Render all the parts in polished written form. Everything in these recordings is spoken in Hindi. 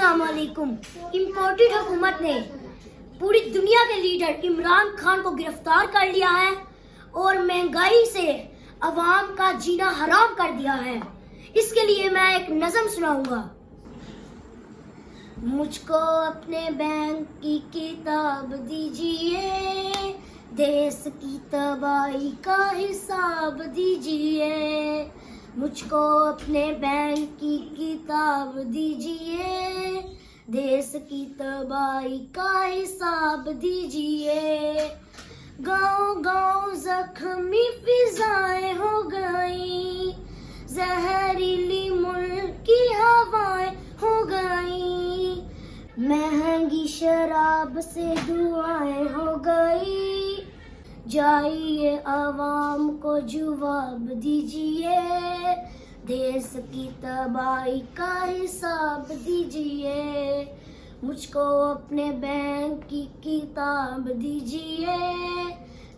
अस्सलामुअलैकुम। इम्पोर्टेड हुकूमत ने पूरी दुनिया के लीडर इमरान खान को गिरफ्तार कर लिया है और महंगाई से अवाम का जीना हराम कर दिया है। इसके लिए मैं एक नज़म सुनाऊंगा। मुझको अपने बैंक की किताब दीजिए, देश की तबाही का हिसाब दीजिए। मुझको अपने बैंक की किताब दीजिए, देश की तबाही का हिसाब दीजिए। गांव गांव जख्मी फिजाएं हो गई, जहरीली मुल्क की हवाएं हो गई। महंगी शराब से दुआएं हो गई, जाइए अवाम को जवाब दीजिए। देश की तबाही का हिसाब दीजिए। मुझको अपने बैंक की किताब दीजिए,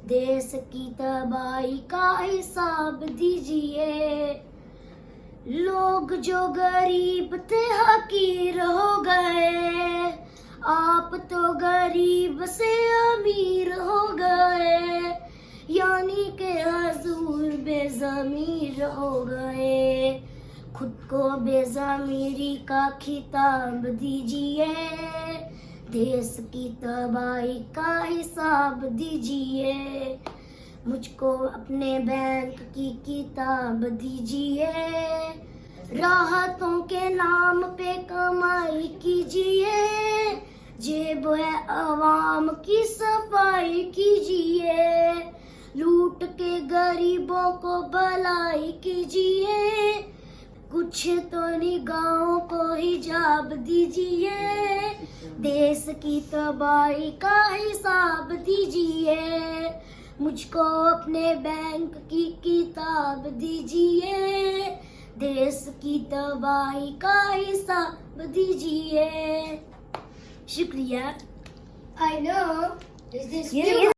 देश की तबाही का हिसाब दीजिए। लोग जो गरीब थे हकीर हो गए, आप तो गरीब से अमीर हो गए, यानी के हजूर बेज़मीर हो गए। खुद को बेज़मीरी का खिताब दीजिए, देश की तबाही का हिसाब दीजिए। मुझको अपने बैंक की किताब दीजिए, राहतों के नाम पे कमाई कीजिए। जेब है अवाम की सफाई कीजिए, लूट के गरीबों को भलाई कीजिए। कुछ तो निगाहों को हिजाब दीजिए, देश की तबाही का हिसाब दीजिए। मुझको अपने बैंक की किताब दीजिए, देश की तबाही का हिसाब दीजिए। शुक्रिया। I know. Is this